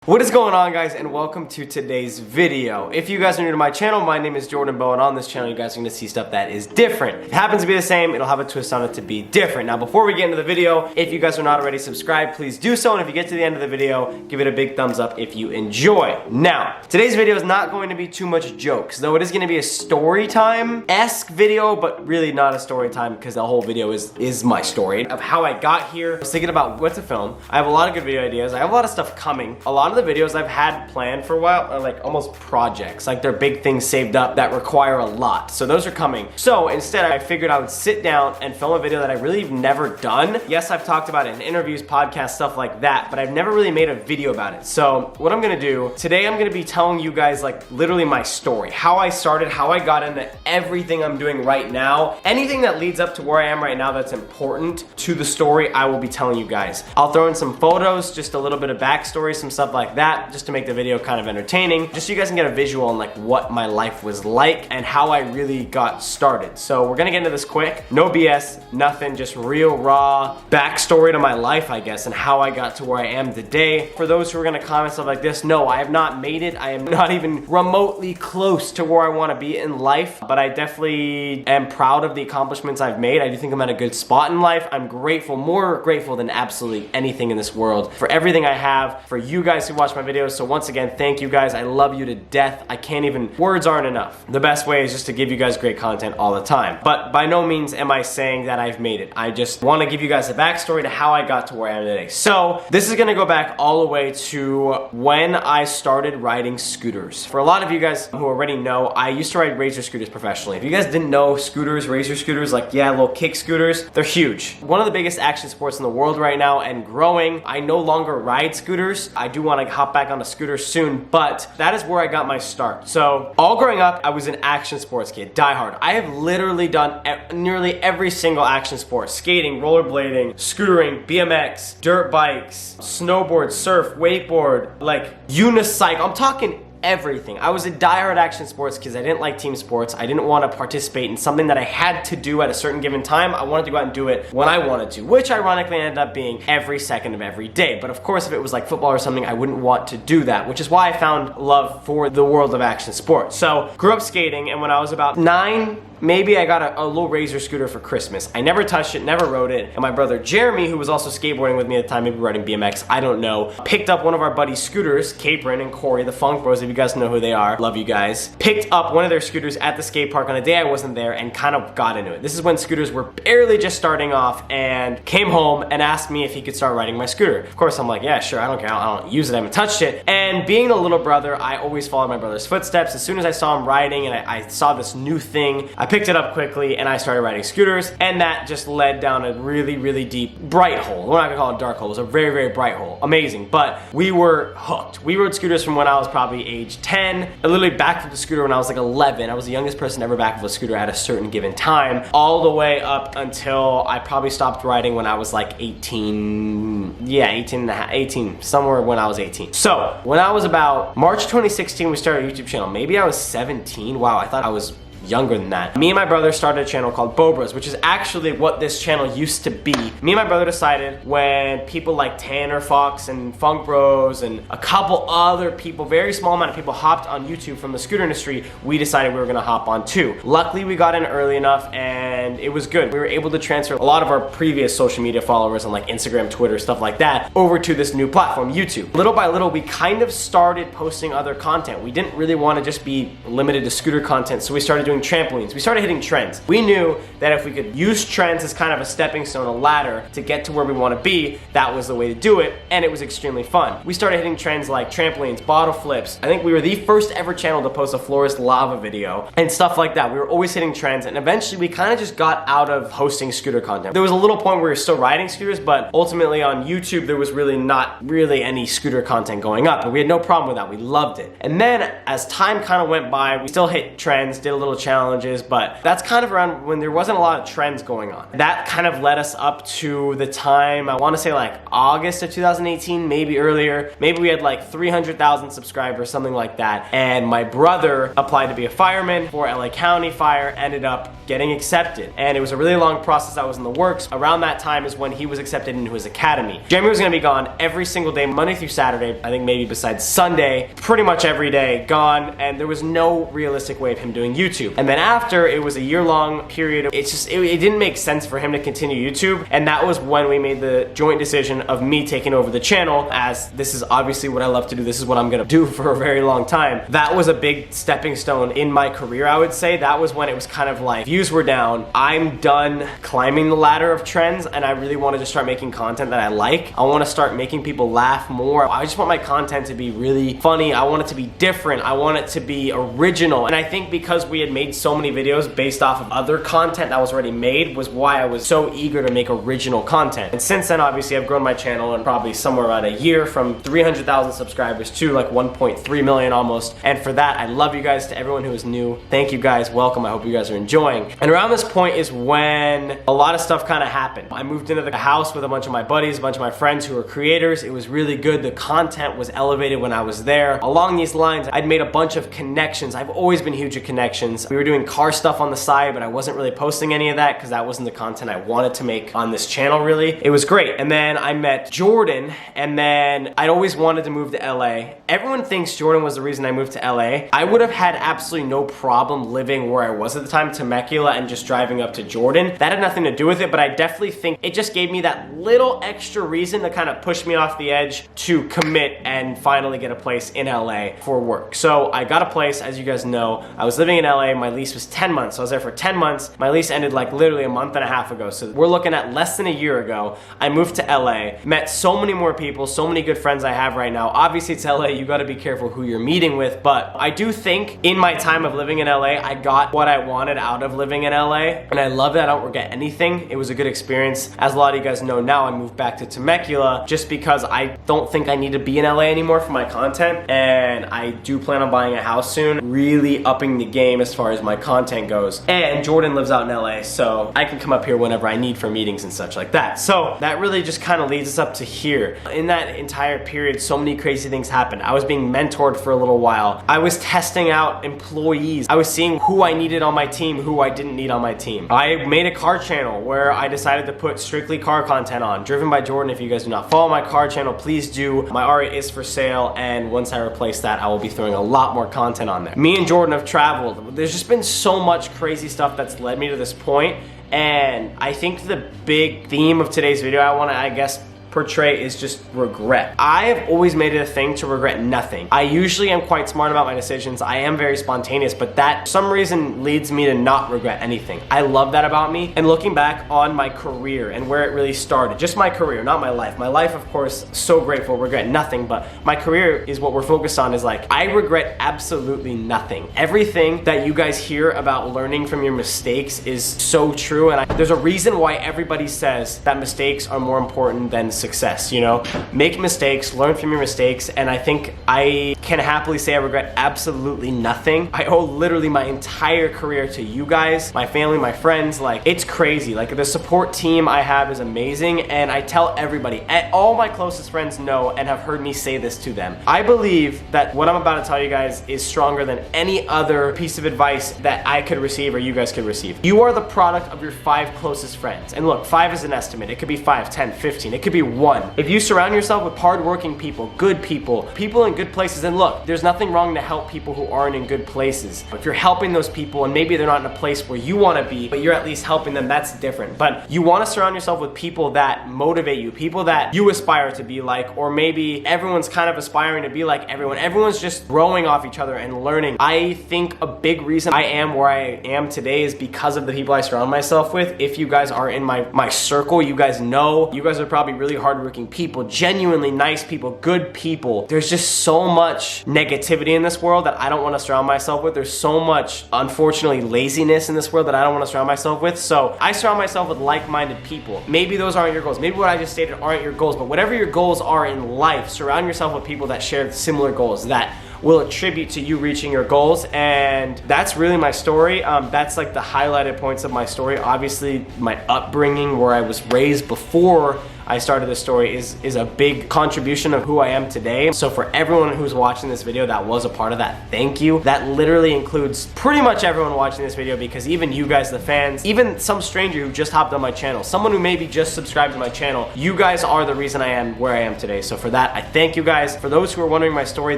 What is going on, guys, and welcome to today's video. If you guys are new to my channel, my name is Jordan Beau, and on this channel you guys are going to see stuff that is different. If it happens to be the same, it'll have a twist on it to be different. Now, before we get into the video, if you guys are not already subscribed, please do so, and if you get to the end of the video, give it a big thumbs up if you enjoy. Now, today's video is not going to be too much jokes, though it is going to be a story time-esque video, but really not a story time because the whole video is my story of how I got here. I was thinking about what to film. I have a lot of good video ideas. I have a lot of stuff coming. A lot of the videos I've had planned for a while are like almost projects, like they're big things saved up that require a lot. So those are coming. So instead, I figured I would sit down and film a video that I really have never done. Yes, I've talked about it in interviews, podcasts, stuff like that, but I've never really made a video about it. So what I'm gonna do today, I'm gonna be telling you guys like literally my story, how I started, how I got into everything I'm doing right now. Anything that leads up to where I am right now that's important to the story, I will be telling you guys. I'll throw in some photos, just a little bit of backstory, some stuff like that, just to make the video kind of entertaining, just so you guys can get a visual on like what my life was like and how I really got started. So we're gonna get into this quick, no BS, nothing, just real raw backstory to my life, I guess, and how I got to where I am today. For those who are gonna comment stuff like this, no, I have not made it. I am not even remotely close to where I wanna be in life, but I definitely am proud of the accomplishments I've made. I do think I'm at a good spot in life. I'm grateful, more grateful than absolutely anything in this world for everything I have, for you guys who watch my videos. So once again, thank you guys. I love you to death. I can't even, words aren't enough. The best way is just to give you guys great content all the time. But by no means am I saying that I've made it. I just want to give you guys a backstory to how I got to where I am today. So this is going to go back all the way to when I started riding scooters. For a lot of you guys who already know, I used to ride razor scooters professionally. If you guys didn't know scooters, razor scooters, like yeah, little kick scooters, they're huge. One of the biggest action sports in the world right now and growing. I no longer ride scooters. I do want to hop back on a scooter soon, but that is where I got my start. So all growing up, I was an action sports kid, die hard. I have literally done nearly every single action sport: skating, rollerblading, scootering, BMX, dirt bikes, snowboard, surf, wakeboard, like unicycle. I'm talking everything. I was a diehard action sports because I didn't like team sports. I didn't want to participate in something that I had to do at a certain given time. I wanted to go out and do it when I wanted to, which ironically ended up being every second of every day. But of course, if it was like football or something, I wouldn't want to do that, which is why I found love for the world of action sports. So grew up skating, and when I was about 9, maybe I got a little razor scooter for Christmas. I never touched it, never rode it. And my brother Jeremy, who was also skateboarding with me at the time, maybe riding BMX, I don't know, picked up one of our buddies' scooters, Capron and Corey, the Funk Bros, if you guys know who they are. Love you guys. Picked up one of their scooters at the skate park on a day I wasn't there and kind of got into it. This is when scooters were barely just starting off, and came home and asked me if he could start riding my scooter. Of course, I'm like, yeah, sure, I don't care. I don't use it, I haven't touched it. And being a little brother, I always followed my brother's footsteps. As soon as I saw him riding and I saw this new thing, I picked it up quickly and I started riding scooters, and that just led down a really, really deep, bright hole. We're not gonna call it a dark hole. It was a very, very bright hole. Amazing. But we were hooked. We rode scooters from when I was probably age 10. I literally backflipped a scooter when I was like 11. I was the youngest person to ever backflip a scooter at a certain given time, all the way up until I probably stopped riding when I was like 18. Yeah, 18 and a half, 18, somewhere when I was 18. So when I was about March 2016, we started a YouTube channel. Maybe I was 17. Wow, I thought I was younger than that. Me and my brother started a channel called Beau Bros, which is actually what this channel used to be. Me and my brother decided, when people like Tanner Fox and Funk Bros and a couple other people, very small amount of people, hopped on YouTube from the scooter industry, we decided we were gonna hop on too. Luckily, we got in early enough and it was good. We were able to transfer a lot of our previous social media followers on like Instagram, Twitter, stuff like that, over to this new platform, YouTube. Little by little, we kind of started posting other content. We didn't really want to just be limited to scooter content, so we started doing trampolines. We started hitting trends. We knew that if we could use trends as kind of a stepping stone, a ladder to get to where we want to be, that was the way to do it, and it was extremely fun. We started hitting trends like trampolines, bottle flips. I think we were the first ever channel to post a florist lava video and stuff like that. We were always hitting trends, and eventually we kind of just got out of hosting scooter content. There was a little point where we were still riding scooters, but ultimately on YouTube there was really not really any scooter content going up, but we had no problem with that. We loved it. And then as time kind of went by, we still hit trends, did a little challenges, but that's kind of around when there wasn't a lot of trends going on. That kind of led us up to the time, I want to say like August of 2018, maybe earlier. Maybe we had like 300,000 subscribers, something like that. And my brother applied to be a fireman for LA County Fire, ended up getting accepted. And it was a really long process that was in the works. Around that time is when he was accepted into his academy. Jeremy was gonna be gone every single day, Monday through Saturday, I think maybe besides Sunday, pretty much every day, gone, and there was no realistic way of him doing YouTube. And then after, it was a year-long period, it didn't make sense for him to continue YouTube, and that was when we made the joint decision of me taking over the channel, as this is obviously what I love to do, this is what I'm gonna do for a very long time. That was a big stepping stone in my career, I would say. That was when it was kind of like, views were down, I'm done climbing the ladder of trends, and I really wanted to start making content that I like. I wanna start making people laugh more. I just want my content to be really funny. I want it to be different. I want it to be original. And I think because we had made so many videos based off of other content that was already made was why I was so eager to make original content. And since then, obviously, I've grown my channel in probably somewhere around a year from 300,000 subscribers to like 1.3 million almost. And for that, I love you guys. To everyone who is new, thank you guys. Welcome. I hope you guys are enjoying. And around this point is when a lot of stuff kind of happened. I moved into the house with a bunch of my buddies, a bunch of my friends who were creators. It was really good. The content was elevated when I was there. Along these lines, I'd made a bunch of connections. I've always been huge at connections. We were doing car stuff on the side, but I wasn't really posting any of that because that wasn't the content I wanted to make on this channel, really. It was great. And then I met Jordan, and then I'd always wanted to move to LA. Everyone thinks Jordan was the reason I moved to LA. I would have had absolutely no problem living where I was at the time, Temecula, and just driving up to Jordan. That had nothing to do with it, but I definitely think it just gave me that little extra reason to kind of push me off the edge to commit and finally get a place in LA for work. So I got a place, as you guys know. I was living in LA, my lease was 10 months. So I was there for 10 months. My lease ended like literally a month and a half ago. So we're looking at less than a year ago. I moved to LA, met so many more people, so many good friends I have right now. Obviously it's LA, you gotta be careful who you're meeting with, but I do think in my time of living in LA, I got what I wanted out of living in LA, and I love that. I don't regret anything. It was a good experience. As a lot of you guys know now, I moved back to Temecula just because I don't think I need to be in LA anymore for my content, and I do plan on buying a house soon, really upping the game as far as my content goes. And Jordan lives out in LA, so I can come up here whenever I need for meetings and such like that. So that really just kind of leads us up to here. In that entire period, so many crazy things happened. I was being mentored for a little while. I was testing out employees. I was seeing who I needed on my team, who I didn't need on my team. I made a car channel where I decided to put strictly car content on. Driven by Jordan. If you guys do not follow my car channel, please do. My R8 is for sale, and once I replace that, I will be throwing a lot more content on there. Me and Jordan have traveled. There's just been so much crazy stuff that's led me to this point, and I think the big theme of today's video I want to, I guess, portray is just regret. I have always made it a thing to regret nothing. I usually am quite smart about my decisions. I am very spontaneous, but that for some reason leads me to not regret anything. I love that about me. And looking back on my career and where it really started, just my career, not my life. My life, of course, so grateful, regret nothing, but my career is what we're focused on. Is like, I regret absolutely nothing. Everything that you guys hear about learning from your mistakes is so true, and there's a reason why everybody says that mistakes are more important than success, you know? Make mistakes, learn from your mistakes, and I think I can happily say I regret absolutely nothing. I owe literally my entire career to you guys, my family, my friends. Like, it's crazy. Like, the support team I have is amazing, and I tell everybody, all my closest friends know and have heard me say this to them. I believe that what I'm about to tell you guys is stronger than any other piece of advice that I could receive or you guys could receive. You are the product of your 5 closest friends. And look, 5 is an estimate. It could be 5, 10, 15. It could be 1. If you surround yourself with hardworking people, good people in good places, and look, there's nothing wrong to help people who aren't in good places. If you're helping those people and maybe they're not in a place where you want to be, but you're at least helping them, that's different. But you want to surround yourself with people that motivate you, people that you aspire to be like, or maybe everyone's kind of aspiring to be like everyone. Everyone's just growing off each other and learning. I think a big reason I am where I am today is because of the people I surround myself with. If you guys are in my circle, you guys know, you guys are probably really hardworking people, genuinely nice people, good people. There's just so much negativity in this world that I don't want to surround myself with. There's so much, unfortunately, laziness in this world that I don't want to surround myself with. So I surround myself with like-minded people. Maybe those aren't your goals. Maybe what I just stated aren't your goals, but whatever your goals are in life, surround yourself with people that share similar goals, that will attribute to you reaching your goals. And that's really my story. That's like the highlighted points of my story. Obviously, my upbringing, where I was raised before I started this story, is a big contribution of who I am today. So for everyone who's watching this video that was a part of that, thank you. That literally includes pretty much everyone watching this video, because even you guys, the fans, even some stranger who just hopped on my channel, someone who maybe just subscribed to my channel, you guys are the reason I am where I am today. So for that, I thank you guys. For those who are wondering my story,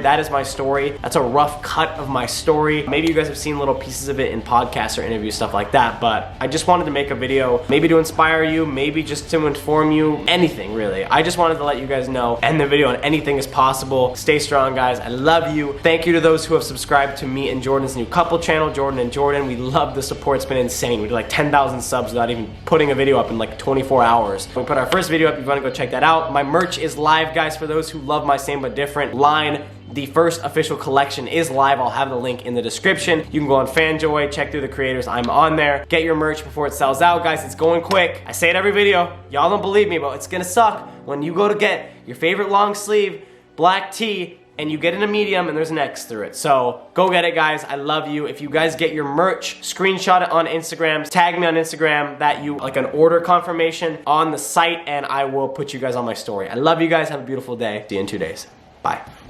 that is my story. That's a rough cut of my story. Maybe you guys have seen little pieces of it in podcasts or interviews, stuff like that, but I just wanted to make a video, maybe to inspire you, maybe just to inform you, anything really. I just wanted to let you guys know, end the video on anything is possible. Stay strong, guys. I love you. Thank you to those who have subscribed to me and Jordan's new couple channel, Jordan and Jordan. We love the support. It's been insane. We did like 10,000 subs without even putting a video up in like 24 hours. We put our first video up. If you want to go check that out. My merch is live, guys, for those who love my same but different line. The first official collection is live. I'll have the link in the description. You can go on Fanjoy, check through the creators. I'm on there. Get your merch before it sells out, guys. It's going quick. I say it every video. Y'all don't believe me, but it's gonna suck when you go to get your favorite long sleeve black tee and you get in a medium and there's an X through it. So go get it, guys. I love you. If you guys get your merch, screenshot it on Instagram, tag me on Instagram, that you like an order confirmation on the site, and I will put you guys on my story. I love you guys. Have a beautiful day. See you in 2 days. Bye.